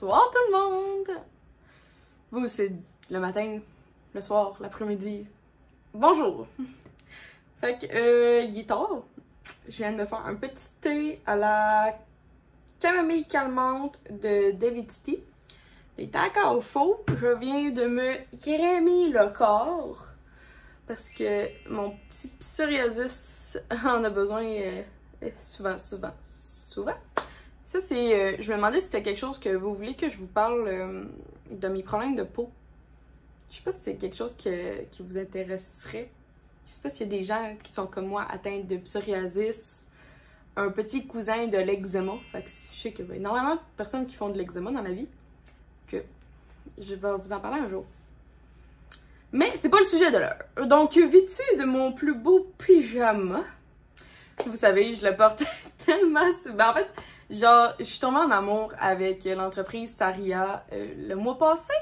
Bonsoir tout le monde! Vous, c'est le matin, le soir, l'après-midi. Bonjour! Fait que, il est tard. Je viens de me faire un petit thé à la camomille calmante de David's. Il est encore chaud. Je viens de me crémer le corps. Parce que mon petit psoriasis en a besoin souvent. Ça, c'est. Je me demandais si c'était quelque chose que vous voulez que je vous parle de mes problèmes de peau. Je sais pas si c'est quelque chose qui vous intéresserait. Je sais pas s'il y a des gens qui sont comme moi atteints de psoriasis, un petit cousin de l'eczéma. Fait que je sais qu'il y a énormément de personnes qui font de l'eczéma dans la vie. Que je vais vous en parler un jour. Mais c'est pas le sujet de l'heure. Donc, vêtu de mon plus beau pyjama. Vous savez, je le porte tellement souvent. En fait, genre, je suis tombée en amour avec l'entreprise Saria le mois passé.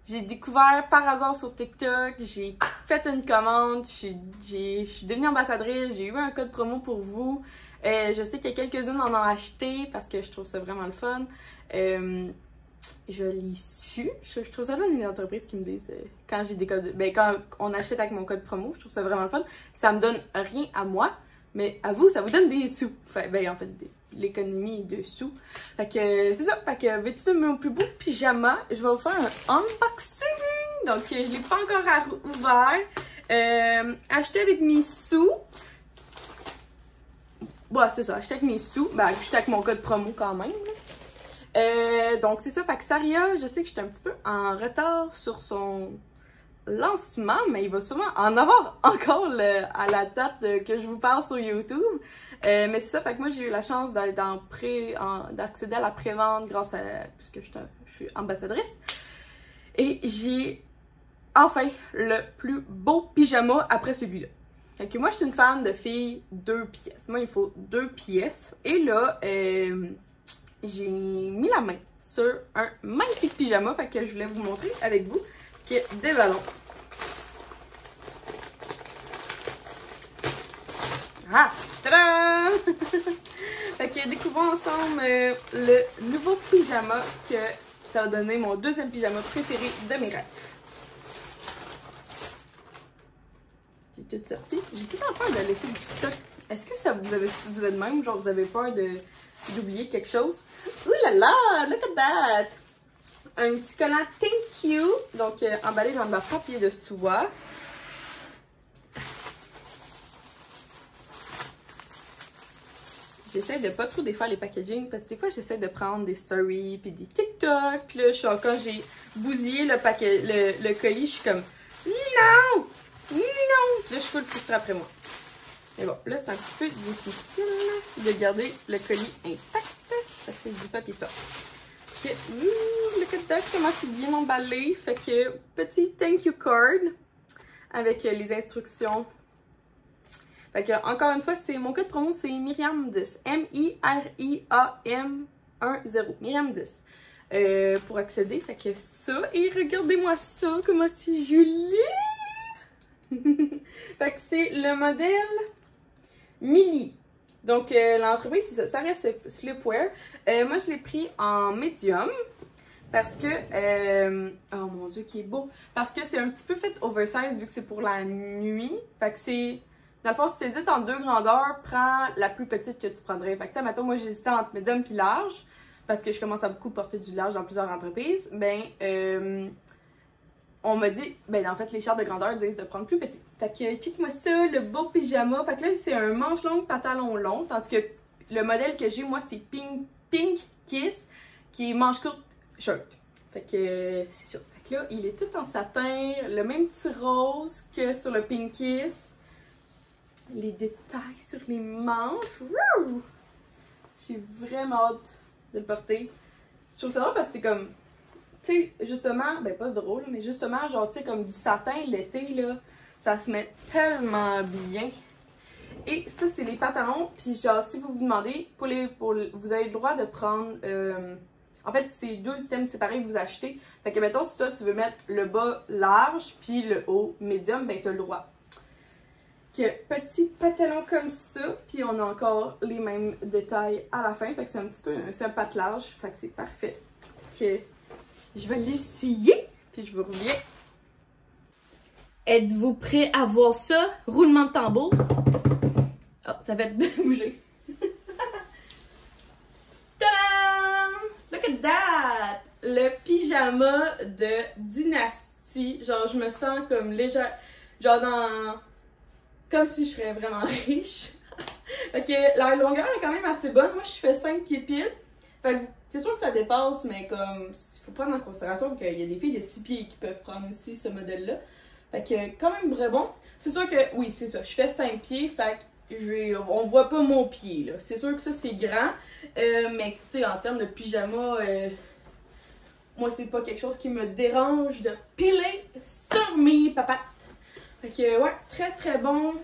J'ai découvert par hasard sur TikTok, j'ai fait une commande, je suis devenue ambassadrice, j'ai eu un code promo pour vous. Je sais qu'il y a quelques-unes en ont acheté parce que je trouve ça vraiment le fun. Je l'ai su. Je trouve ça là une entreprise qui me disent quand j'ai des codes. Ben, quand on achète avec mon code promo, je trouve ça vraiment le fun. Ça me donne rien à moi, mais à vous, ça vous donne des sous. Enfin, ben, en fait, l'économie de sous. Fait que c'est ça. Fait que vêtu de mon plus beau pyjama, je vais vous faire un unboxing. Donc, je l'ai pas encore ouvert. Acheté avec mes sous. Ouais, c'est ça. Acheté avec mes sous. Ben, acheté avec mon code promo quand même. Donc c'est ça, fait que Saria, je sais que j'étais un petit peu en retard sur son lancement, mais il va sûrement en avoir encore à la date que je vous parle sur YouTube. Mais c'est ça, fait que moi j'ai eu la chance d'accéder à la pré-vente grâce à, puisque je suis ambassadrice. Et j'ai enfin le plus beau pyjama après celui-là. Fait que moi je suis une fan de filles 2 pièces. Moi il faut 2 pièces. Et là, j'ai mis la main sur un magnifique pyjama, fait que je voulais vous montrer avec vous, qui est des ballons. Ah! Tadam! Fait que découvrons ensemble le nouveau pyjama que ça va donner mon deuxième pyjama préféré de mes rêves. J'ai tout sorti. J'ai tout le temps peur de laisser du stock. Est-ce que ça vous êtes même, genre vous avez peur d'oublier quelque chose? Ouh là là, look at that! Un petit collant Thank You, donc emballé dans ma papier de soie. J'essaie de pas trop défaire les packaging parce que des fois j'essaie de prendre des stories puis des TikTok. Puis là, quand j'ai bousillé le colis, je suis comme non! Non! Puis là, je suis full frustrée après moi. Mais bon, là, c'est un petit peu difficile de garder le colis intact. Ça, c'est du papier soie. Ok, look at that, comment c'est bien emballé. Fait que, petit thank you card avec les instructions. Fait que, encore une fois, mon code promo, c'est Myriam10. M-I-R-I-A-M-1-0. Myriam10. Pour accéder, fait que ça. Et regardez-moi ça, comment c'est joli! Fait que c'est le modèle Millie. Donc, l'entreprise, c'est ça, Saria Sleepwear. Moi, je l'ai pris en médium parce que, oh mon Dieu, qui est beau! Parce que c'est un petit peu fait oversize vu que c'est pour la nuit. Fait que c'est, dans le fond, si tu hésites en 2 grandeurs, prends la plus petite que tu prendrais. Fait que, tu sais, mettons, moi, j'hésitais entre médium puis large parce que je commence à beaucoup porter du large dans plusieurs entreprises. Ben, on m'a dit, ben en fait, les chartes de grandeur disent de prendre plus petit. Fait que, check-moi ça, le beau pyjama. Fait que là, c'est un manche long, pantalon long. Tandis que le modèle que j'ai, moi, c'est Pink Kiss, qui est manche courte, shirt. Fait que, c'est sûr. Fait que là, il est tout en satin, le même petit rose que sur le Pink Kiss. Les détails sur les manches. Wouh! J'ai vraiment hâte de le porter. Je trouve ça drôle parce que c'est comme, tu sais, justement, ben pas drôle, mais justement, genre, tu sais, comme du satin l'été, là, ça se met tellement bien. Et ça, c'est les pantalons. Puis, genre, si vous vous demandez, vous avez le droit de prendre. En fait, c'est 2 items séparés que vous achetez. Fait que, mettons, si toi, tu veux mettre le bas large, puis le haut médium, ben, t'as le droit. Que petit pantalon comme ça, puis on a encore les mêmes détails à la fin. Fait que c'est un petit peu. C'est un pat large, fait que c'est parfait. que je vais l'essayer, puis je vous reviens. Êtes-vous prêts à voir ça? Roulement de tambour. Oh, ça va bouger. Tadam! Look at that! Le pyjama de Dynasty. Genre, je me sens comme légère. Genre, comme si je serais vraiment riche. Fait que la longueur est quand même assez bonne. Moi, je fais 5 pieds pile. Fait que c'est sûr que ça dépasse, mais comme, il faut prendre en considération qu'il y a des filles de 6 pieds qui peuvent prendre aussi ce modèle-là. Fait que, quand même très bon. C'est sûr que, oui, c'est ça. Je fais 5 pieds, fait que on voit pas mon pied, là. C'est sûr que ça, c'est grand. Mais, tu sais, en termes de pyjama, moi, c'est pas quelque chose qui me dérange de piler sur mes papates. Fait que, ouais, très très bon.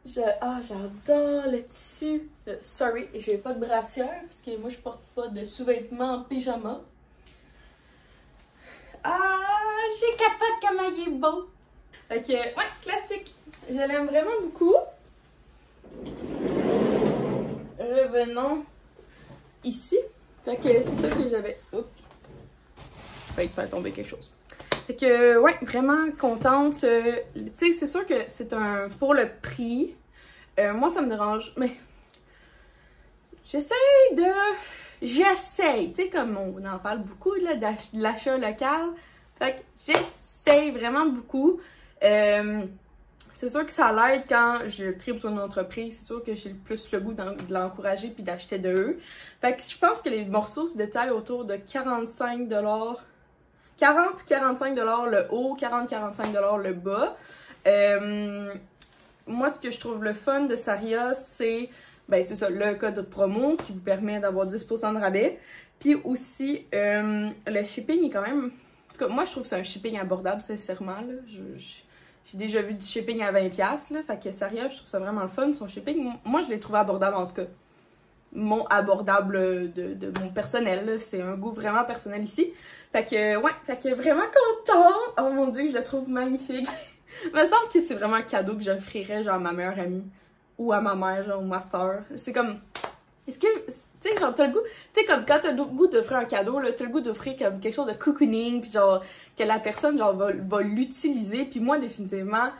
J'adore le tissu. Sorry, j'ai pas de brassière parce que moi, je porte pas de sous-vêtements en pyjama. Ah, j'ai capote comment il est beau. Fait que, ouais, classique. Je l'aime vraiment beaucoup. Revenons ici. Fait que c'est ça que j'avais. Oups. Failli faire tomber quelque chose. Fait que, ouais, vraiment contente. Tu sais, c'est sûr que c'est un. Pour le prix, moi, ça me dérange, mais. J'essaye, tu sais, comme on en parle beaucoup, là, de l'achat local. Fait que j'essaye vraiment beaucoup. C'est sûr que ça l'aide quand je tripe sur une entreprise. C'est sûr que j'ai plus le goût de l'encourager puis d'acheter de eux. Fait que je pense que les morceaux se détaillent autour de 45 $. 40-45 $ le haut, 40-45 $ le bas. Moi, ce que je trouve le fun de Saria, c'est c'est ça, le code promo qui vous permet d'avoir 10% de rabais. Puis aussi, le shipping est quand même... En tout cas, moi, je trouve que c'est un shipping abordable, sincèrement. J'ai déjà vu du shipping à 20$, là. Fait que Saria, je trouve ça vraiment le fun, son shipping. Moi, je l'ai trouvé abordable, en tout cas. Mon abordable de mon personnel, c'est un goût vraiment personnel ici. Fait que, ouais, fait que vraiment content. Oh mon dieu, je le trouve magnifique. Il me semble que c'est vraiment un cadeau que j'offrirais, genre, à ma meilleure amie. Ou à ma mère, genre, ou ma soeur. C'est comme... Est-ce que... Tu sais, genre, t'as le goût... Tu sais, comme quand t'as le goût d'offrir un cadeau, là, t'as le goût d'offrir comme quelque chose de cocooning, puis genre, que la personne, genre, va l'utiliser. Puis moi, définitivement,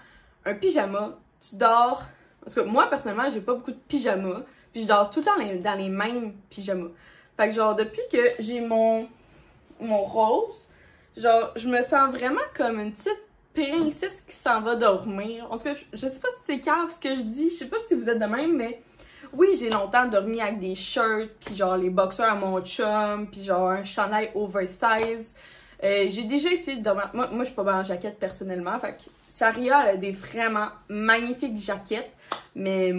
un pyjama, tu dors... Parce que moi, personnellement, j'ai pas beaucoup de pyjamas. Puis je dors tout le temps dans les mêmes pyjamas. Fait que genre, depuis que j'ai mon rose, genre, je me sens vraiment comme une petite princesse qui s'en va dormir. En tout cas, je sais pas si c'est cave ce que je dis, je sais pas si vous êtes de même, mais oui, j'ai longtemps dormi avec des shirts, puis genre les boxers à mon chum, puis genre un chandail oversize. J'ai déjà essayé de dormir. Moi, je suis pas bien en jaquette personnellement, fait que Saria a des vraiment magnifiques jaquettes, mais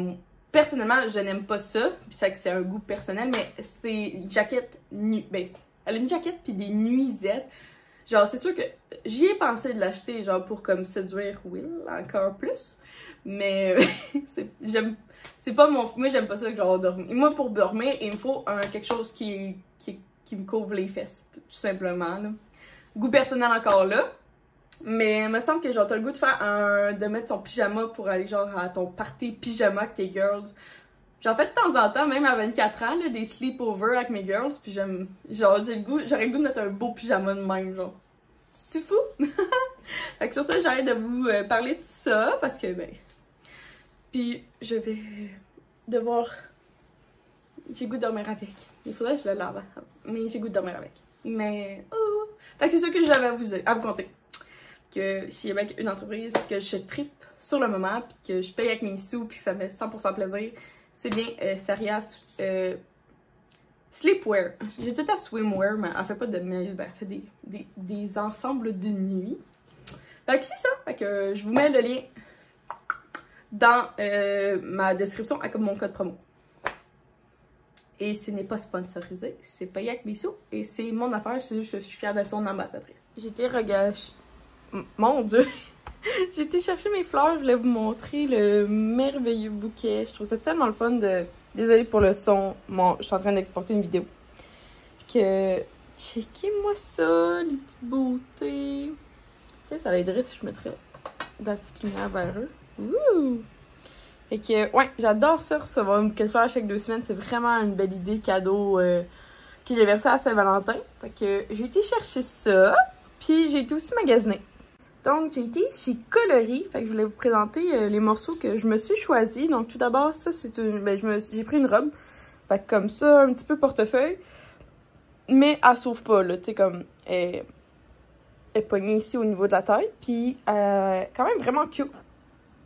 personnellement, je n'aime pas ça, puis c'est un goût personnel, mais c'est une jaquette elle a une jaquette puis des nuisettes. Genre, c'est sûr que j'y ai pensé de l'acheter, genre, pour comme séduire Will encore plus. Mais c'est pas mon... Moi, j'aime pas ça, genre, dormir. Moi, pour dormir, il me faut quelque chose qui me couvre les fesses, tout simplement, là. Goût personnel encore là. Mais il me semble que, genre, t'as le goût de mettre ton pyjama pour aller, genre, à ton party pyjama avec tes girls. J'en fais de temps en temps, même à 24 ans, là, des sleepovers avec mes girls, puis j'aime, genre, j'aurais le goût de mettre un beau pyjama de même, genre. C'est-tu fou? Fait que sur ça, j'arrête de vous parler de ça, parce que, puis je vais devoir... J'ai goût de dormir avec. Il faudrait que je le lave, mais j'ai goût de dormir avec. Mais, oh! Fait que c'est ça que j'avais à vous conter. Que s'il y avait une entreprise que je trippe sur le moment, puis que je paye avec mes sous, puis que ça me fait 100% plaisir, c'est bien Saria Sleepwear. J'ai tout à swimwear, mais elle fait pas de... elle fait des ensembles de nuit. Fait que c'est ça. Fait que je vous mets le lien dans ma description avec mon code promo. Et ce n'est pas sponsorisé, c'est payé avec mes sous. Et c'est mon affaire, c'est juste que je suis fière de son ambassadrice. J'ai été mon dieu! J'ai été chercher mes fleurs, je voulais vous montrer le merveilleux bouquet. Je trouve ça tellement le fun de... Désolée pour le son, je suis en train d'exporter une vidéo. Que... Checkez-moi ça, les petites beautés. Ok, ça l'aiderait si je mettrais de la petite lumière vers eux. Ouh! Fait que, ouais, j'adore ça, recevoir une bouquet de fleurs chaque 2 semaines. C'est vraiment une belle idée, cadeau que j'avais reçu à Saint-Valentin. Fait que j'ai été chercher ça, puis j'ai été aussi magasiner. Donc, j'ai été chez Coloris. Fait que je voulais vous présenter les morceaux que je me suis choisis. Donc, tout d'abord, ça, c'est une... Ben, j'ai pris une robe. Fait que comme ça, un petit peu portefeuille. Mais elle s'ouvre pas, là. Tu sais, comme... Elle est pognée ici au niveau de la taille. Puis, quand même vraiment cute.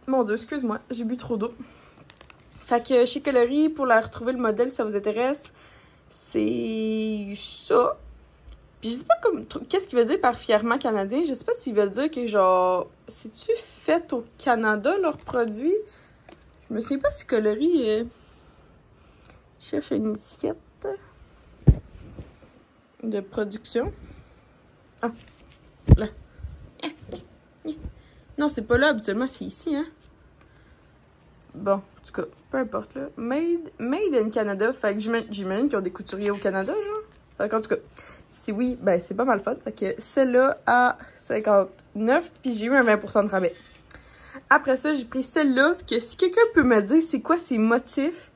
Mon Dieu, excuse-moi, j'ai bu trop d'eau. Fait que chez Coloris, pour la retrouver le modèle, si ça vous intéresse, c'est ça. Puis je sais pas comme qu'est-ce qu'il veut dire par fièrement canadien. Je sais pas s'ils veulent dire que genre, c'est-tu fait au Canada leurs produits? Je me souviens pas si Coloris cherche une étiquette de production. Ah, là. Non, c'est pas là habituellement, c'est ici, hein. Bon, en tout cas, peu importe là. Made in Canada. Fait que j'imagine qu'ils ont des couturiers au Canada, genre. Fait qu'en tout cas, si oui, ben c'est pas mal fun. Fait que celle-là à 59, puis j'ai eu un 20% de rabais. Après ça, j'ai pris celle-là, que si quelqu'un peut me dire c'est quoi ces motifs,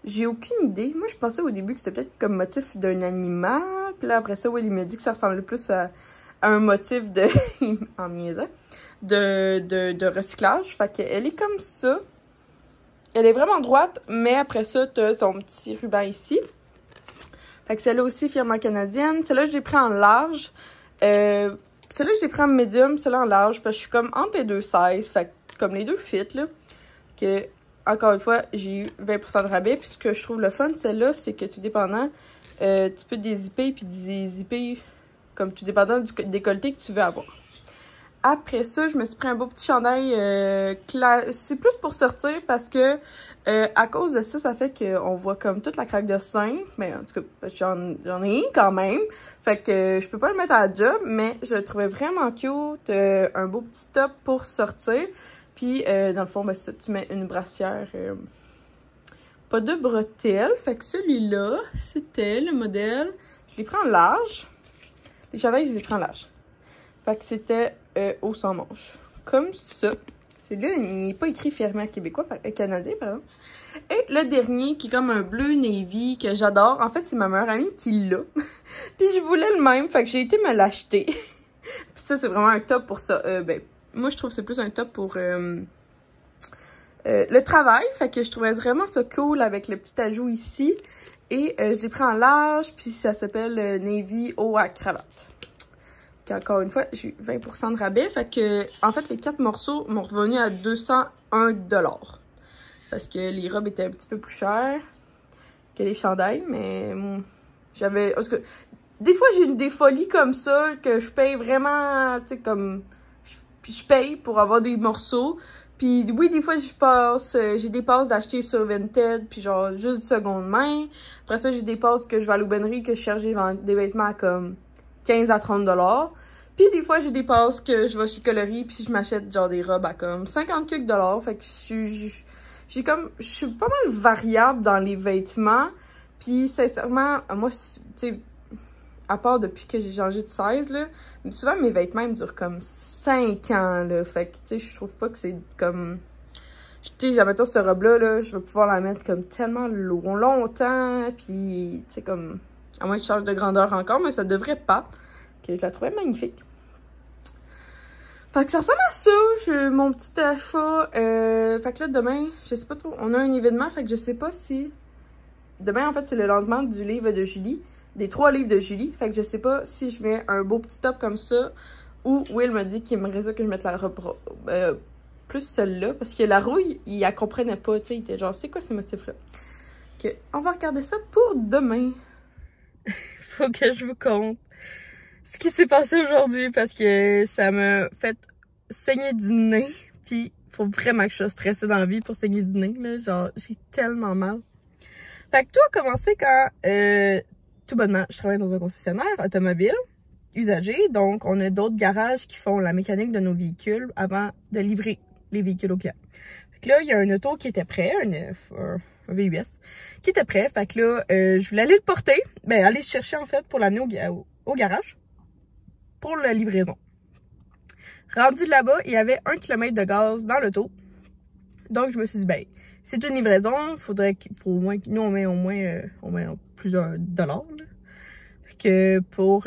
j'ai aucune idée. Moi, je pensais au début que c'était peut-être comme motif d'un animal. Puis là, après ça, oui, il m'a dit que ça ressemblait plus à un motif de... en niaisant. De recyclage. Fait qu'elle est comme ça. Elle est vraiment droite, mais après ça, t'as son petit ruban ici. Fait que celle-là aussi, fièrement canadienne. Celle-là, je l'ai pris en large. Celle-là, je l'ai pris en médium, celle-là en large, parce que je suis comme entre les deux sizes. Fait que comme les deux fit, là. Que, encore une fois, j'ai eu 20% de rabais. Puis ce que je trouve le fun, celle-là, c'est que tout dépendant, tu peux dézipper puis dézipper comme tout dépendant du décolleté que tu veux avoir. Après ça, je me suis pris un beau petit chandail. C'est plus pour sortir parce que à cause de ça, ça fait qu'on voit comme toute la craque de sein. Mais en tout cas, j'en ai quand même. Fait que je peux pas le mettre à la job, mais je le trouvais vraiment cute. Un beau petit top pour sortir. Puis dans le fond, ben, ça, tu mets une brassière. Pas de bretelles. Fait que celui-là, c'était le modèle. Je l'ai pris en large. Les chandails, je les ai pris en large. Fait que c'était au sans manche. Comme ça. Celui-là, il n'est pas écrit fièrement québécois, canadien, pardon. Et le dernier, qui est comme un bleu navy, que j'adore. En fait, c'est ma meilleure amie qui l'a. Puis je voulais le même, fait que j'ai été me l'acheter. Puis ça, c'est vraiment un top pour ça. Ben, moi, je trouve que c'est plus un top pour le travail. Fait que je trouvais vraiment ça cool avec le petit ajout ici. Et je l'ai pris en large, puis ça s'appelle Navy haut à cravate. Puis encore une fois, j'ai eu 20% de rabais. Fait que, en fait, les 4 morceaux m'ont revenu à 201$. Parce que les robes étaient un petit peu plus chères que les chandails, mais j'avais... En tout cas, des fois, j'ai des folies comme ça, que je paye vraiment, tu sais, comme... Puis je paye pour avoir des morceaux. Puis oui, des fois, j'ai des passes d'acheter sur Vinted, puis genre, juste de seconde main. Après ça, j'ai des passes que je vais à l'aubainerie, que je cherche des vêtements à comme 15 à 30$. Puis des fois, j'ai des passes que je vais chez Coloris, puis je m'achète genre des robes à comme 50 quelques $. Fait que je suis pas mal variable dans les vêtements. Puis sincèrement, moi, tu sais, à part depuis que j'ai changé de size, là, souvent mes vêtements me durent comme 5 ans, là. Fait que, tu sais, je trouve pas que c'est comme... Tu sais, admettons, cette robe-là, là, je vais pouvoir la mettre comme tellement longtemps, puis, tu sais, comme... À moins que je change de grandeur encore, mais ça devrait pas. Que je la trouvais magnifique. Fait que ça ressemble à ça, j'ai mon petit achat. Fait que là, demain, je sais pas trop, on a un événement, fait que je sais pas si... Demain, en fait, c'est le lancement du livre de Julie. Des 3 livres de Julie. Fait que je sais pas si je mets un beau petit top comme ça. Ou Will m'a dit qu'il aimerait ça que je mette la robe plus celle-là. Parce que la rouille, il la comprenait pas. Tu sais, il était genre, c'est quoi ces motifs-là? Ok, on va regarder ça pour demain. Faut que je vous conte ce qui s'est passé aujourd'hui. Parce que ça m'a fait saigner du nez. Puis, faut vraiment que je sois stressée dans la vie pour saigner du nez. Là. Genre, j'ai tellement mal. Fait que tout a commencé quand... tout bonnement, je travaille dans un concessionnaire automobile usagé, donc on a d'autres garages qui font la mécanique de nos véhicules avant de livrer les véhicules aux clients. Fait que là, il y a un auto qui était prêt, un VUS, qui était prêt. Fait que là, je voulais aller le porter, ben aller le chercher en fait pour l'amener au garage pour la livraison. Rendu là-bas, il y avait 1 km de gaz dans l'auto. Donc je me suis dit, ben, c'est une livraison, faut au moins, nous on met au moins plusieurs dollars. Là. que pour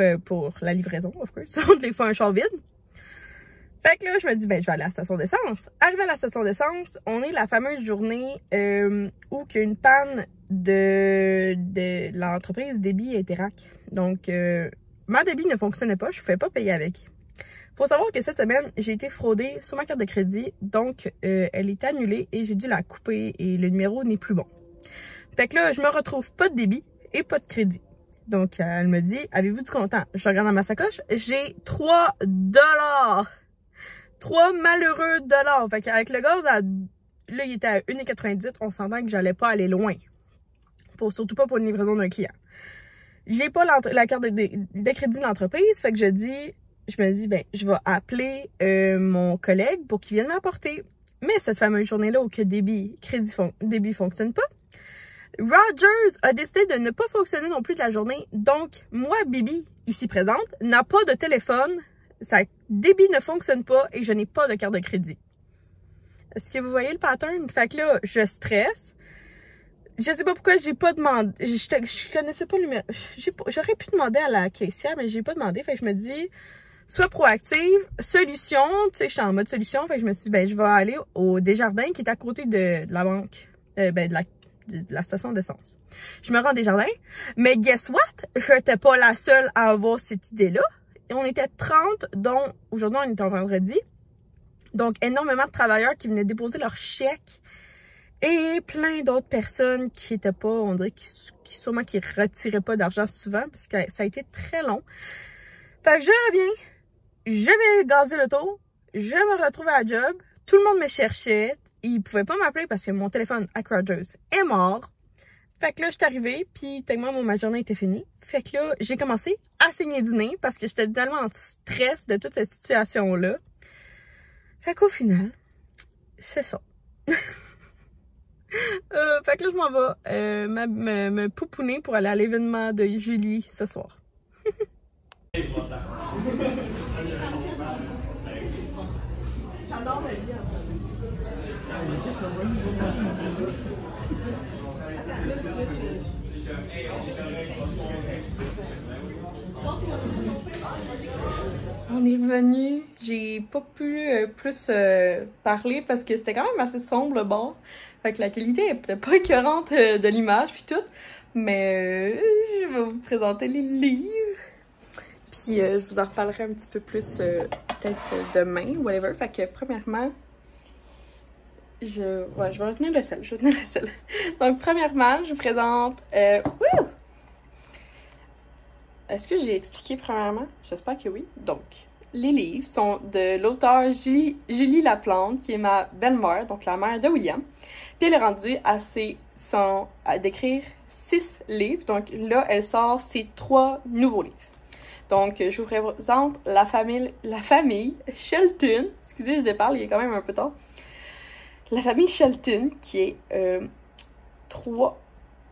la livraison, of course. On les fait un char vide. Fait que là, je me dis, ben, je vais aller à la station d'essence. Arrivé à la station d'essence, on est la fameuse journée où il y a une panne de l'entreprise Débit Interac. Donc, ma débit ne fonctionnait pas, je ne pouvais pas payer avec. Faut savoir que cette semaine, j'ai été fraudée sur ma carte de crédit, donc elle est annulée et j'ai dû la couper et le numéro n'est plus bon. Fait que là, je me retrouve pas de débit et pas de crédit. Donc, elle me dit, avez-vous du comptant? Je regarde dans ma sacoche, j'ai 3 $. 3 malheureux $. Fait qu'avec le gaz, là, il était à 1,98 $. On s'entend que j'allais pas aller loin. Surtout pas pour une livraison d'un client. J'ai pas la carte de crédit de l'entreprise, fait que je me dis, ben, je vais appeler mon collègue pour qu'il vienne m'apporter. Mais cette fameuse journée-là où que débit fonctionne pas, Rogers a décidé de ne pas fonctionner non plus de la journée. Donc, moi, Bibi, ici présente, n'a pas de téléphone, sa débit ne fonctionne pas et je n'ai pas de carte de crédit. Est-ce que vous voyez le pattern? Fait que là, je stresse. Je sais pas pourquoi j'ai pas demandé. Je connaissais pas le numéro. J'aurais pu demander à la caissière, mais j'ai pas demandé. Fait que je me dis, sois proactive, solution. Tu sais, je suis en mode solution. Fait que je me suis dit, ben, je vais aller au Desjardins qui est à côté de la banque. De la station d'essence. Je me rends au Desjardins. Mais guess what? Je n'étais pas la seule à avoir cette idée-là. On était 30, dont aujourd'hui on est en vendredi. Donc, énormément de travailleurs qui venaient déposer leur chèque. Et plein d'autres personnes qui étaient pas, on dirait, sûrement qui retiraient pas d'argent souvent, parce que ça a été très long. Fait que je reviens, je vais gazer l'auto, je me retrouve à la job, tout le monde me cherchait, ils pouvaient pas m'appeler parce que mon téléphone à Rogers est mort. Fait que là, je suis arrivée, puis tellement ma journée était finie. Fait que là, j'ai commencé à saigner du nez parce que j'étais tellement en stress de toute cette situation-là. Fait qu'au final, c'est ça. Fait que là, je m'en vais me pouponner pour aller à l'événement de Julie ce soir. J'adore ma vie. On est revenu, j'ai pas pu plus parler parce que c'était quand même assez sombre le bord. Fait que la qualité est peut-être pas écœurante de l'image puis tout. Mais je vais vous présenter les livres. Puis je vous en reparlerai un petit peu plus peut-être demain, whatever. Fait que premièrement, je vais retenir le sel. Donc premièrement, je vous présente... Est-ce que j'ai expliqué premièrement? J'espère que oui. Donc, les livres sont de l'auteure Julie Laplante, qui est ma belle-mère, donc la mère de William. Puis elle est rendue à d'écrire 6 livres. Donc là, elle sort ses 3 nouveaux livres. Donc, je vous présente la famille Shelton. Excusez, je déparle, il est quand même un peu tard. La famille Shelton, qui est 3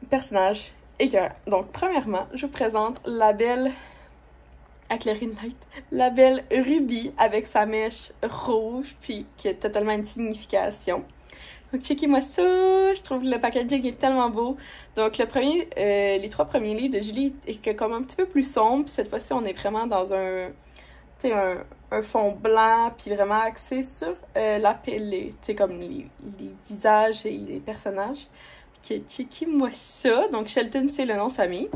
personnages écœurants. Donc, premièrement, je vous présente la belle... Éclairer une light. La belle Ruby avec sa mèche rouge, puis qui a totalement une signification. Donc, checkez-moi ça. Je trouve le packaging est tellement beau. Donc, les 3 premiers livres de Julie est comme un petit peu plus sombre. Puis cette fois-ci, on est vraiment dans un fond blanc, puis vraiment axé sur comme les visages et les personnages. Checkez-moi ça. Donc, Shelton, c'est le nom de famille.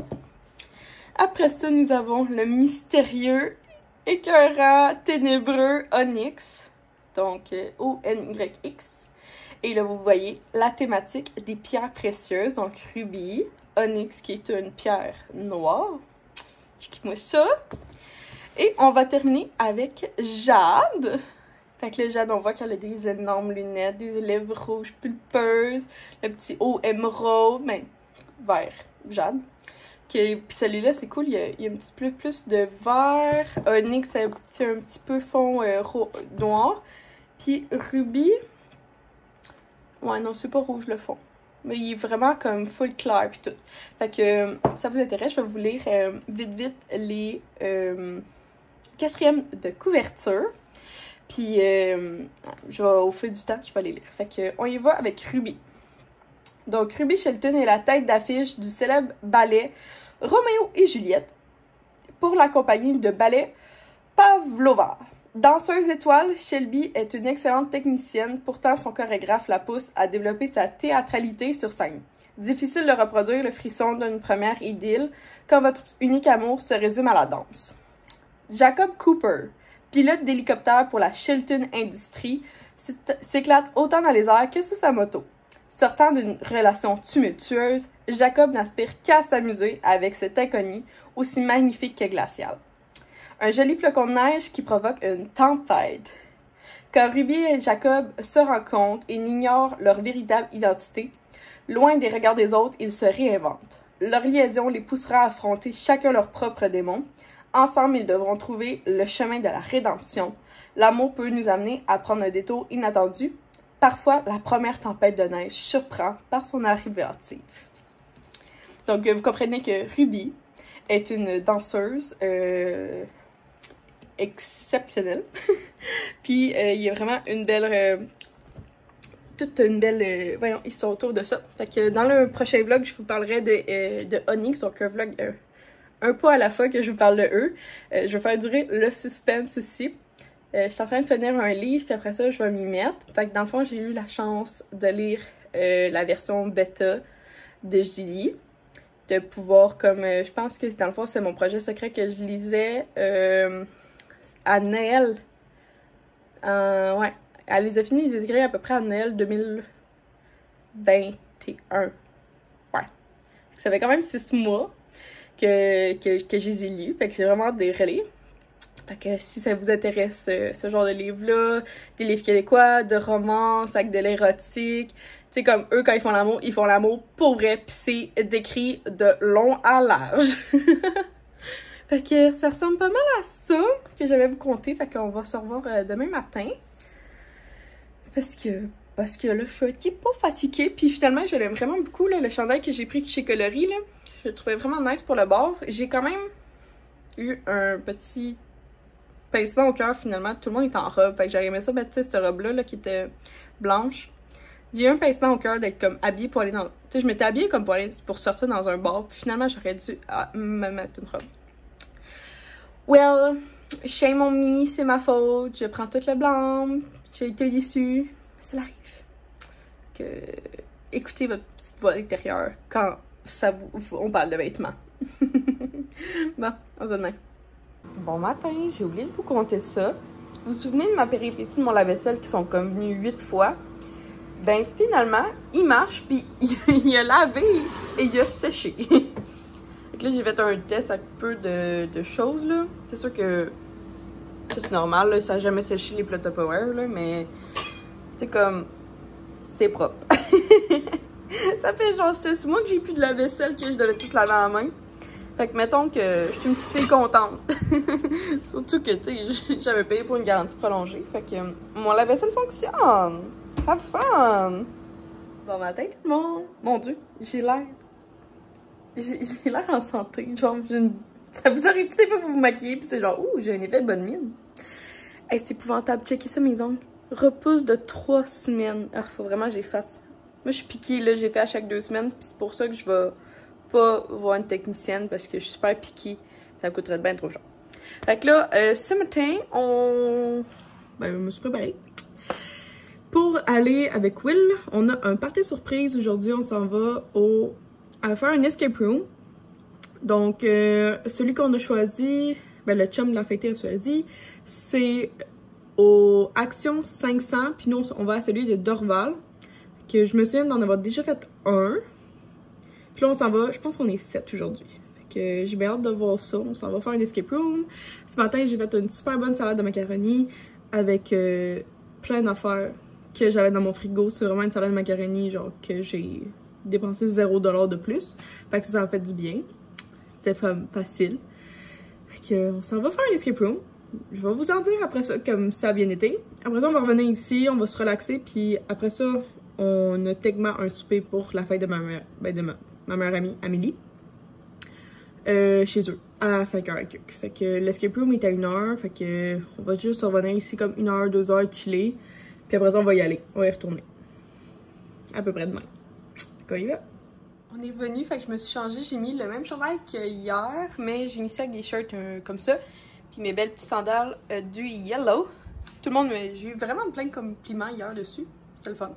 Après ça, nous avons le mystérieux, écœurant, ténébreux Onyx. Donc, O-N-Y-X. Et là, vous voyez la thématique des pierres précieuses. Donc, rubis, onyx qui est une pierre noire. Checkez-moi ça. Et on va terminer avec Jade. Fait que le Jade, on voit qu'elle a des énormes lunettes, des lèvres rouges pulpeuses, le petit haut émeraude, mais vert, Jade. Puis celui-là, c'est cool, il y a un petit peu plus de vert. Onyx, c'est un petit peu fond noir. Puis Ruby, ouais, non, c'est pas rouge le fond. Mais il est vraiment comme full clair puis tout. Fait que ça vous intéresse, je vais vous lire vite les 4e de couverture. Puis au fil du temps, je vais les lire. Fait que on y va avec Ruby. Donc, Ruby Shelton est la tête d'affiche du célèbre ballet Roméo et Juliette. pour la compagnie de ballet Pavlova. Danseuse étoile, Shelby est une excellente technicienne, pourtant son chorégraphe la pousse à développer sa théâtralité sur scène. Difficile de reproduire le frisson d'une première idylle quand votre unique amour se résume à la danse. Jacob Cooper, pilote d'hélicoptère pour la Chilton Industries, s'éclate autant dans les airs que sur sa moto. Sortant d'une relation tumultueuse, Jacob n'aspire qu'à s'amuser avec cet inconnu aussi magnifique que glacial. Un joli flocon de neige qui provoque une tempête. Quand Ruby et Jacob se rencontrent et n'ignorent leur véritable identité, loin des regards des autres, ils se réinventent. Leur liaison les poussera à affronter chacun leur propre démon. Ensemble, ils devront trouver le chemin de la rédemption. L'amour peut nous amener à prendre un détour inattendu. Parfois, la première tempête de neige surprend par son arrivée hâtive. Donc, vous comprenez que Ruby est une danseuse exceptionnelle. Puis, il y a vraiment une belle... toute une belle voyons, histoire autour de ça. Fait que dans le prochain vlog, je vous parlerai de Onyx, donc un vlog un pas à la fois que je vous parle de eux. Je vais faire durer le suspense aussi. Je suis en train de finir un livre, puis après ça, je vais m'y mettre. Fait que dans le fond, j'ai eu la chance de lire la version bêta de Julie. De pouvoir, comme, je pense que dans le fond, c'est mon projet secret que je lisais à Noël. Ouais, elle les a finis les écrire à peu près à Noël 2021. Ouais. Ça fait quand même 6 mois que je les ai lus. Fait que j'ai vraiment des relais. Fait que si ça vous intéresse, ce genre de livre-là, des livres québécois, de romances, avec de l'érotique, tu sais, comme eux, quand ils font l'amour pour vrai, pis c'est décrit de long à large. Fait que ça ressemble pas mal à ça que j'allais vous conter. Fait qu'on va se revoir demain matin. Parce que là, je suis un petit peu fatiguée. Puis finalement, je l'aime vraiment beaucoup, là, le chandail que j'ai pris chez Coloris, là. Je le trouvais vraiment nice pour le bord. J'ai quand même eu un petit pincement au cœur, finalement. Tout le monde est en robe. Fait que j'aurais aimé ça mettre cette robe-là, là, qui était blanche. J'ai eu un pincement au cœur d'être comme habillée pour aller dans... Tu sais, je m'étais habillée comme pour sortir dans un bar. Puis finalement, j'aurais dû me mettre une robe. Well, shame on me, c'est ma faute. Je prends tout le blanc. J'ai été déçue. Ça arrive. Que... Écoutez votre petite voix intérieure quand on parle de vêtements. Bon, on se voit demain. Bon matin, j'ai oublié de vous conter ça. Vous vous souvenez de ma péripétie de mon lave-vaisselle qui sont comme venus 8 fois? Ben finalement, il marche, puis il a lavé et il a séché. Donc là, j'ai fait un test avec peu de choses, là. C'est sûr que c'est normal, là, ça n'a jamais séché les plats Tupperware, là, mais c'est comme, c'est propre. Ça fait genre 6 mois que j'ai plus de la vaisselle, que je devais tout laver en main. Fait que mettons que je suis une petite fille contente. Surtout que, tu sais, j'avais payé pour une garantie prolongée. Fait que mon lave-vaisselle fonctionne. Have fun! Bon matin tout le monde! Mon Dieu, j'ai l'air en santé. Genre, ça vous arrive des fois que vous vous maquillez pis c'est genre, ouh, j'ai un effet de bonne mine. Hey, c'est épouvantable. Checkez ça, mes ongles. Repousse de 3 semaines. Ah, faut vraiment que j'efface. Moi, je suis piquée, là. J'ai fait à chaque 2 semaines. Puis c'est pour ça que je vais pas voir une technicienne parce que je suis super piquée. Ça me coûterait bien trop cher. Fait que là, ce matin, ben, je me suis préparée. Pour aller avec Will, on a un party surprise. Aujourd'hui, on s'en va à faire un escape room. Donc, celui qu'on a choisi, ben, le chum de la fêtée a choisi, c'est au Action 500. Puis nous, on va à celui de Dorval. Que je me souviens d'en avoir déjà fait un. Puis là, on s'en va, je pense qu'on est 7 aujourd'hui. Fait que j'ai bien hâte de voir ça. On s'en va faire un escape room. Ce matin, j'ai fait une super bonne salade de macaroni avec plein d'affaires que j'avais dans mon frigo. C'est vraiment une salade de macaroni, genre, que j'ai dépensé 0$ de plus. Fait que ça m'a fait du bien. C'était facile. Fait que on s'en va faire un escape room. Je vais vous en dire après ça, comme ça a bien été. Après ça, on va revenir ici, on va se relaxer. Puis après ça, on a techniquement un souper pour la fête de ma meilleure amie, Amélie. Chez eux, à 5h. Fait que l'escape room est à 1h. Fait que on va juste revenir ici comme 1h, 2h, chiller. Puis après ça, on va y aller. On va y retourner. À peu près demain. Quand il va. On est revenu, fait que je me suis changée. J'ai mis le même chandail qu'hier, mais j'ai mis ça avec des shirts comme ça. Puis mes belles petites sandales du yellow. Tout le monde, j'ai eu vraiment plein de compliments hier dessus. C'est le fun.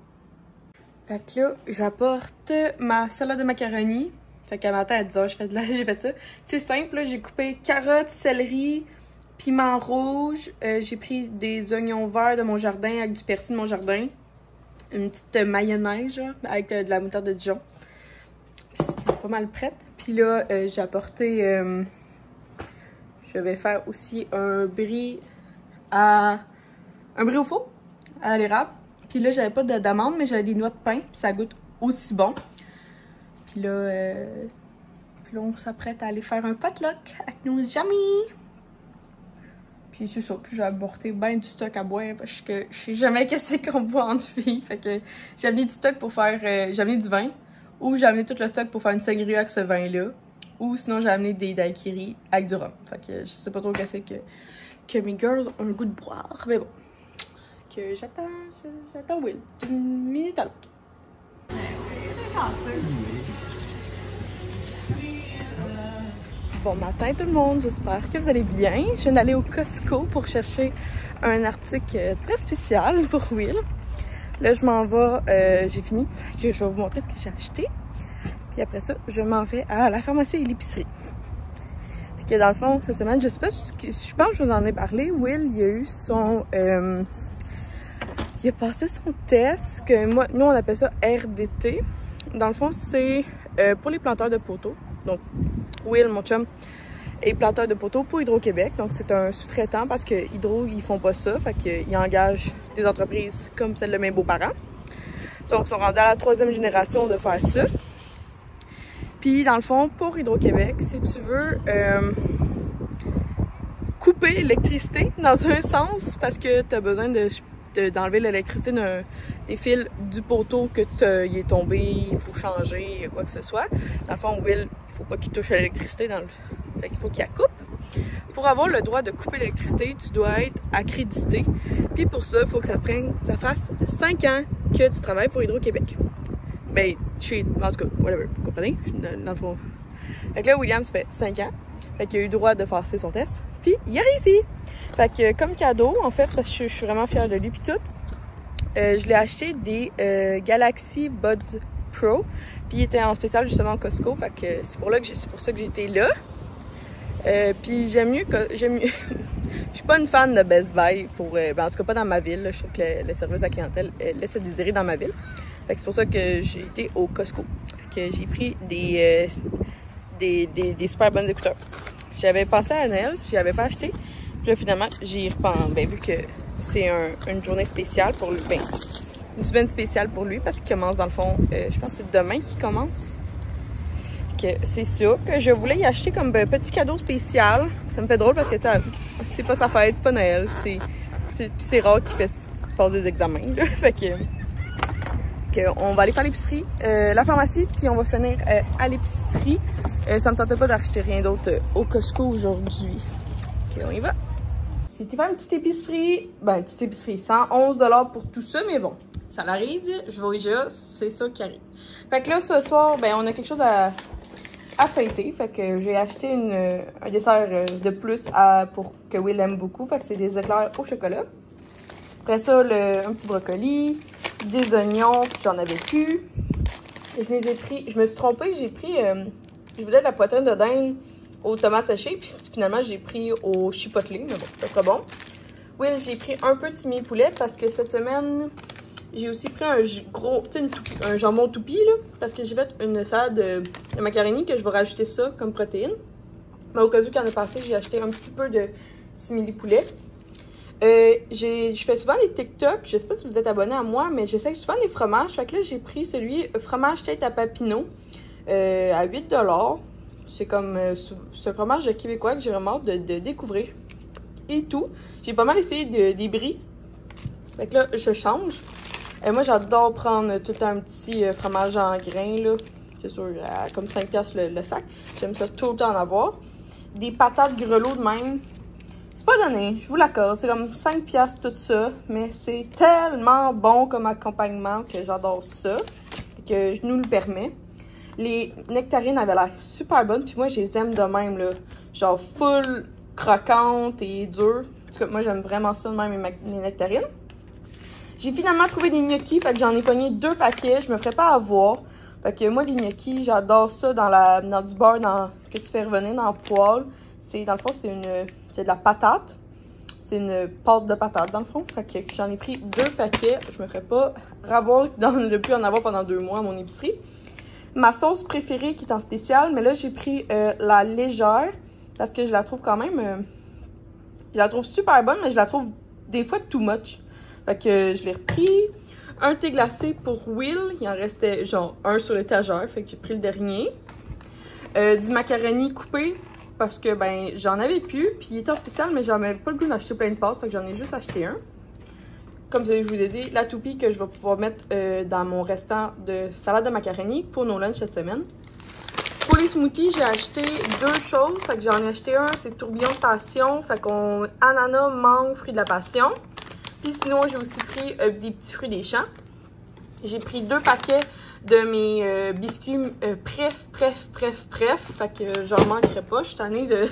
Fait que là, j'apporte ma salade de macaroni. Fait qu'à matin à 10h, j'ai fait ça. C'est simple, là, j'ai coupé carottes, céleri, piment rouge. J'ai pris des oignons verts de mon jardin avec du persil de mon jardin. Une petite mayonnaise, genre, avec de la moutarde de Dijon. C'était pas mal prête. Puis là, j'ai apporté... je vais faire aussi un brie au four à l'érable. Puis là, j'avais pas d'amande, mais j'avais des noix de pain. Puis ça goûte aussi bon. Puis là, on s'apprête à aller faire un potluck avec nos amis. Puis c'est ça. Puis j'ai apporté ben du stock à boire parce que je sais jamais qu'est-ce qu'on boit entre filles. Fait que j'ai amené du stock pour faire... j'ai amené du vin. Ou j'ai amené tout le stock pour faire une sangria avec ce vin-là. Ou sinon, j'ai amené des daiquiris avec du rhum. Fait que je sais pas trop qu'est-ce que mes girls ont le goût de boire. Mais bon. Que j'attends Will d'une minute à l'autre. Bon matin tout le monde, j'espère que vous allez bien. Je viens d'aller au Costco pour chercher un article très spécial pour Will. Là je m'en vais, j'ai fini, je vais vous montrer ce que j'ai acheté. Puis après ça, je m'en vais à la pharmacie et l'épicerie. Fait que dans le fond, cette semaine, je sais pas, je pense que je vous en ai parlé, Will, il a eu son... il a passé son test, que nous on appelle ça RDT. Dans le fond, c'est pour les planteurs de poteaux. Donc, Will, mon chum, est planteur de poteaux pour Hydro-Québec. Donc, c'est un sous-traitant parce que Hydro, ils font pas ça. Fait qu'ils engagent des entreprises comme celle de mes beaux-parents. Donc, ils sont rendus à la 3e génération de faire ça. Puis, dans le fond, pour Hydro-Québec, si tu veux couper l'électricité dans un sens, parce que tu as besoin d'enlever l'électricité des fils du poteau que il est tombé, il faut changer, quoi que ce soit. Dans le fond, Will, il faut pas qu'il touche à l'électricité, fait qu'il faut qu'il la coupe. Pour avoir le droit de couper l'électricité, tu dois être accrédité. Puis pour ça, il faut que ça fasse 5 ans que tu travailles pour Hydro-Québec. Ben, en tout cas, whatever, vous comprenez? Dans le fond. Fait que là, William, ça fait 5 ans. Fait qu'il a eu le droit de faire son test. Puis, il a réussi! Fait que, comme cadeau, en fait, parce que je suis vraiment fière de lui, puis tout, je l'ai acheté des Galaxy Buds Pro. Puis, il était en spécial, justement, au Costco. Fait que c'est pour ça que j'étais là. Puis, j'aime mieux... Je suis pas une fan de Best Buy, en tout cas, pas dans ma ville. Là. Je trouve que le service à la clientèle laisse à désirer dans ma ville. Fait que c'est pour ça que j'ai été au Costco. Fait que j'ai pris des super bonnes écouteurs. J'avais pensé à Noël, je l'avais pas acheté. Puis là, finalement, j'y repense. Ben, vu que c'est une journée spéciale pour lui. Ben, une semaine spéciale pour lui parce qu'il commence dans le fond, je pense que c'est demain qu'il commence. C'est ça que je voulais y acheter comme petit cadeau spécial. Ça me fait drôle parce que c'est pas sa fête, c'est pas Noël. C'est rare qu'il passe des examens. Là. Fait que on va aller faire l'épicerie, la pharmacie, puis on va finir à l'épicerie. Ça me tentait pas d'acheter rien d'autre au Costco aujourd'hui. Ok, on y va. J'ai été faire une petite épicerie. Ben, une petite épicerie. 111 $ pour tout ça, mais bon, ça l'arrive. Je vois déjà, c'est ça qui arrive. Fait que là, ce soir, ben, on a quelque chose à fêter. Fait que j'ai acheté un dessert de plus pour que Will aime beaucoup. Fait que c'est des éclairs au chocolat. Après ça, un petit brocoli, des oignons, puis j'en avais plus. Et je me suis trompée, j'ai pris, je voulais de la poitrine de dinde aux tomates séchées, puis finalement j'ai pris au chipotle, mais bon, ça sera bon. Oui, j'ai pris un peu de timé poulet parce que cette semaine, j'ai aussi pris un gros, tu sais, un jambon toupie, là, parce que j'ai fait une salade de macaroni que je vais rajouter ça comme protéine. Mais au cas où qu'il y en a passé, j'ai acheté un petit peu de simili poulet. Je fais souvent des TikTok, je sais pas si vous êtes abonné à moi, mais j'essaie souvent des fromages. Fait que là, j'ai pris celui fromage tête à Papineau à 8 $. C'est comme ce fromage québécois que j'ai vraiment hâte de découvrir. Et tout. J'ai pas mal essayé des brie. Fait que là, je change. Moi, j'adore prendre tout le temps un petit fromage en grains, là. C'est sûr, à comme 5 $ le sac. J'aime ça tout le temps en avoir. Des patates grelots de même. C'est pas donné, je vous l'accorde. C'est comme 5 $ tout ça. Mais c'est tellement bon comme accompagnement que j'adore ça. Et que je nous le permets. Les nectarines avaient l'air super bonnes, puis moi, je les aime de même, là. Genre full croquantes et dures. En tout cas, moi, j'aime vraiment ça de même, les nectarines. J'ai finalement trouvé des gnocchis, fait que j'en ai pogné 2 paquets. Je me ferais pas avoir. Fait que moi, les gnocchis, j'adore ça dans du beurre que tu fais revenir dans le poêle. Dans le fond, c'est de la patate. C'est une pâte de patate, dans le fond. Fait que j'en ai pris 2 paquets. Je me ferais pas avoir de plus en avoir pendant 2 mois à mon épicerie. Ma sauce préférée qui est en spécial, mais là, j'ai pris la légère parce que je la trouve quand même... je la trouve super bonne, mais je la trouve des fois too much. Fait que je l'ai repris. Un thé glacé pour Will. Il en restait genre un sur l'étagère. Fait que j'ai pris le dernier. Du macaroni coupé. Parce que ben j'en avais plus. Puis il était en spécial, mais j'avais pas le goût d'acheter plein de pâtes. Fait que j'en ai juste acheté un. Comme je vous ai dit, la toupie que je vais pouvoir mettre dans mon restant de salade de macaroni pour nos lunchs cette semaine. Pour les smoothies, j'ai acheté 2 choses. Fait que j'en ai acheté un, c'est tourbillon de passion. Fait qu'on ananas, mangue, fruits de la passion. Puis sinon, j'ai aussi pris des petits fruits des champs. J'ai pris 2 paquets de mes biscuits pref. Fait que j'en manquerai pas. Je suis tannée de...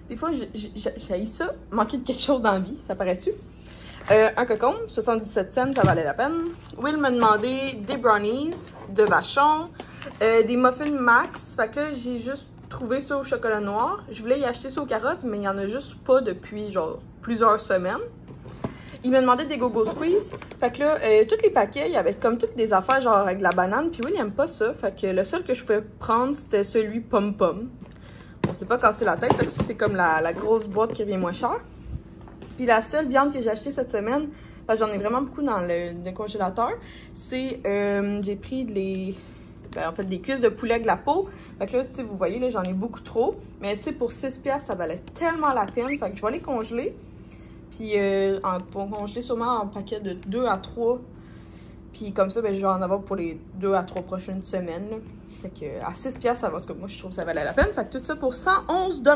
Des fois, j'ai ça, manquer de quelque chose dans la vie, ça paraît-tu? Un cocombe, 77 cents, ça valait la peine. Will m'a demandé des brownies de Vachon, des muffins Max. Fait que là, j'ai juste trouvé ça au chocolat noir. Je voulais y acheter ça aux carottes, mais il n'y en a juste pas depuis genre plusieurs semaines. Il m'a demandé des Go-Go Squeeze. Fait que là, tous les paquets, il y avait comme toutes des affaires genre avec de la banane. Puis Will, il aime pas ça. Fait que le seul que je pouvais prendre, c'était celui Pom-Pom. On s'est pas cassé la tête. Fait que c'est comme la grosse boîte qui revient moins cher. Puis la seule viande que j'ai achetée cette semaine, parce que j'en ai vraiment beaucoup dans le congélateur, c'est j'ai pris des cuisses de poulet avec la peau. Fait que là, tu sais, vous voyez, là, j'en ai beaucoup trop. Mais tu sais, pour 6$, ça valait tellement la peine. Fait que je vais les congeler. Puis pour congeler sûrement en paquet de 2 à 3. Puis comme ça, ben, je vais en avoir pour les 2 à 3 prochaines semaines. Là. Fait que à 6$, ça va. En tout cas, moi, je trouve que ça valait la peine. Fait que tout ça pour 111 $.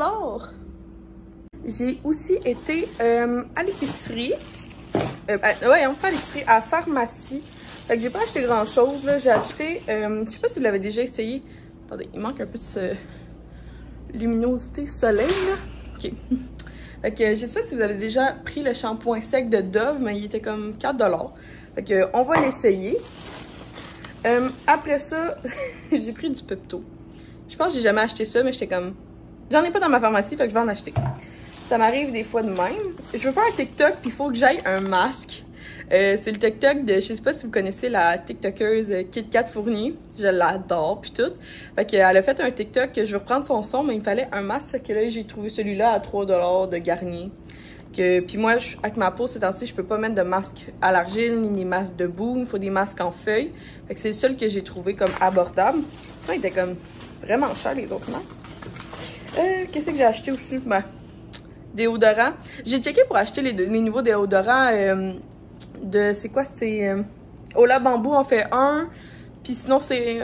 J'ai aussi été à l'épicerie. Ouais, on fait à l'épicerie, à la pharmacie. Fait que j'ai pas acheté grand chose, là. J'ai acheté, je sais pas si vous l'avez déjà essayé. Attendez, il manque un peu de luminosité soleil, là. Ok. Fait que je sais pas si vous avez déjà pris le shampoing sec de Dove, mais il était comme 4 $. Fait que on va l'essayer. Après ça, j'ai pris du Pepto. Je pense que j'ai jamais acheté ça, mais j'étais comme... J'en ai pas dans ma pharmacie, fait que je vais en acheter. Ça m'arrive des fois de même. Je veux faire un TikTok, puis il faut que j'aille un masque. C'est le TikTok de, je sais pas si vous connaissez la TikTokeuse KitKat Fournier. Je l'adore, puis tout. Fait qu'elle a fait un TikTok que je veux reprendre son son, mais il me fallait un masque. Fait que là, j'ai trouvé celui-là à 3 $ de Garnier. Puis moi, avec ma peau, ces temps-ci, je peux pas mettre de masque à l'argile, ni des masques debout. Il me faut des masques en feuilles. Fait que c'est le seul que j'ai trouvé comme abordable. Ça, il était comme vraiment cher, les autres masques. Qu'est-ce que j'ai acheté aussi? Ben, déodorant. J'ai checké pour acheter les nouveaux déodorants c'est quoi? C'est Ola Bamboo en fait un. Puis sinon, c'est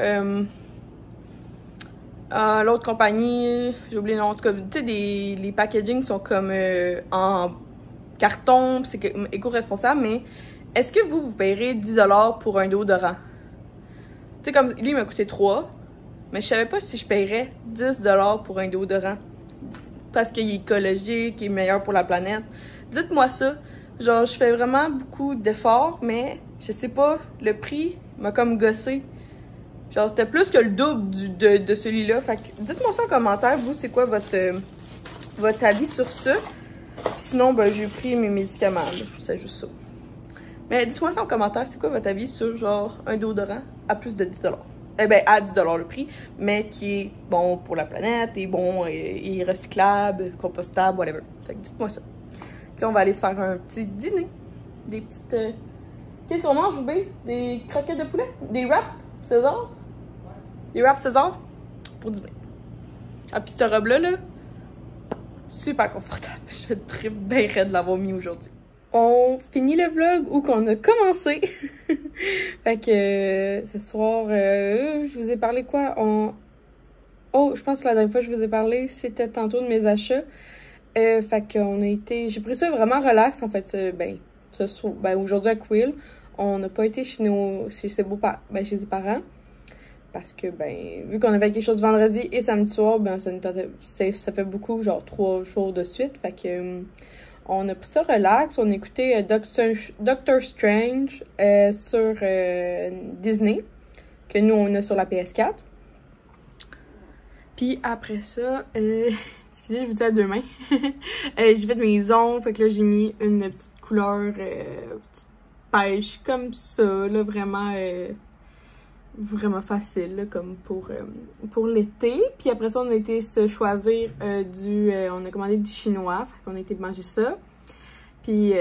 l'autre compagnie. J'ai oublié le nom. En tout cas, tu sais, les packaging sont comme en carton. C'est éco-responsable. Mais est-ce que vous payerez 10 $ pour un déodorant? Tu sais, comme lui, il m'a coûté 3. Mais je savais pas si je paierais 10 $ pour un déodorant. Parce qu'il est écologique, qu'il est meilleur pour la planète. Dites-moi ça. Genre, je fais vraiment beaucoup d'efforts, mais je sais pas, le prix m'a comme gossé. Genre, c'était plus que le double de celui-là. Fait que dites-moi ça en commentaire, vous, c'est quoi votre avis sur ça. Sinon, ben, j'ai pris mes médicaments, là. C'est juste ça. Mais dites-moi ça en commentaire, c'est quoi votre avis sur, genre, un déodorant à plus de 10 $. Eh ben, à 10 $ le prix, mais qui est bon pour la planète, et bon, et recyclable, compostable, whatever. Fait que dites-moi ça. Puis on va aller se faire un petit dîner. Des petites... Qu'est-ce qu'on mange, Joubé? Des croquettes de poulet? Des wraps César? Des wraps César? Pour dîner. Ah, puis cette robe-là, là, super confortable. Je tripe bien raide de l'avoir mis aujourd'hui. On finit le vlog où qu'on a commencé. Fait que ce soir, je vous ai parlé quoi? Oh, je pense que la dernière fois que je vous ai parlé, c'était tantôt de mes achats. Fait qu'on a été... J'ai pris ça vraiment relax, en fait. Aujourd'hui à Will, on n'a pas été chez ses beaux-parents. Chez ses parents. Parce que, ben, vu qu'on avait quelque chose vendredi et samedi soir, ben, ça fait beaucoup, genre 3 jours de suite. Fait que, on a pris ça relax. On écoutait Doctor Strange sur Disney, que nous, on a sur la PS4. Puis après ça, excusez, je vous dis à deux mains. J'ai fait mes ongles, fait que là, j'ai mis une petite couleur petite pêche comme ça, là, vraiment facile, là, comme pour l'été. Puis après ça, on a été se choisir on a commandé du chinois, fait qu'on a été manger ça. Puis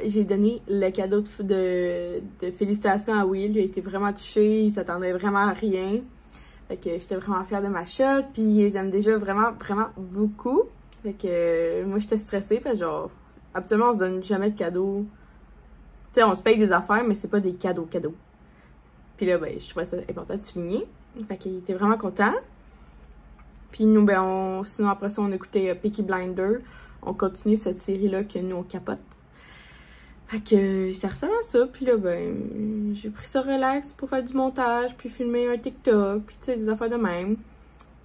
j'ai donné le cadeau de félicitations à Will, il a été vraiment touché, il s'attendait vraiment à rien. Fait que j'étais vraiment fière de ma shot, puis ils les aiment déjà vraiment beaucoup. Fait que moi j'étais stressée, parce que genre, habituellement on se donne jamais de cadeaux. Tu sais, on se paye des affaires, mais c'est pas des cadeaux. Puis là, ben, je trouvais ça important de souligner. Fait qu'il était vraiment content. Puis nous, ben, sinon après ça, on écoutait Peaky Blinders. On continue cette série-là que nous, on capote. Fait que ça ressemble à ça. Puis là, ben, j'ai pris ça relax pour faire du montage, puis filmer un TikTok, puis tu sais, des affaires de même.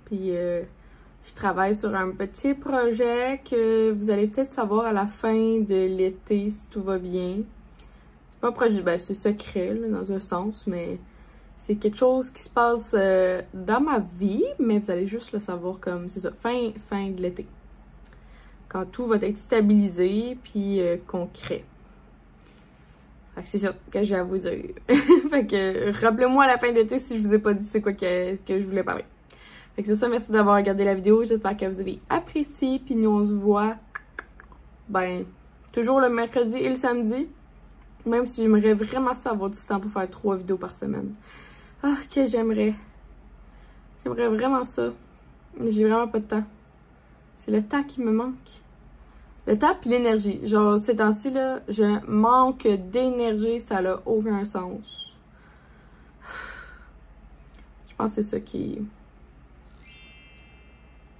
Puis je travaille sur un petit projet que vous allez peut-être savoir à la fin de l'été, si tout va bien. C'est pas un projet, ben, c'est secret, là, dans un sens, mais c'est quelque chose qui se passe dans ma vie, mais vous allez juste le savoir comme, c'est ça, fin de l'été. Quand tout va être stabilisé, puis concret. Fait que c'est ça que j'ai à vous dire. Fait que rappelez-moi à la fin de l'été si je vous ai pas dit c'est quoi que je voulais parler. Fait que c'est ça, merci d'avoir regardé la vidéo. J'espère que vous avez apprécié. Puis nous, on se voit, ben, toujours le mercredi et le samedi. Même si j'aimerais vraiment ça avoir du temps pour faire 3 vidéos par semaine. Ah, que j'aimerais. J'aimerais vraiment ça. Mais j'ai vraiment pas de temps. C'est le temps qui me manque. Le temps pis l'énergie. Genre, ces temps-ci, là, je manque d'énergie, ça n'a aucun sens. Je pense que c'est ça qui...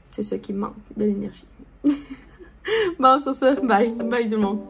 C'est ça qui me manque, de l'énergie. Bon, sur ça, bye. Bye tout le monde.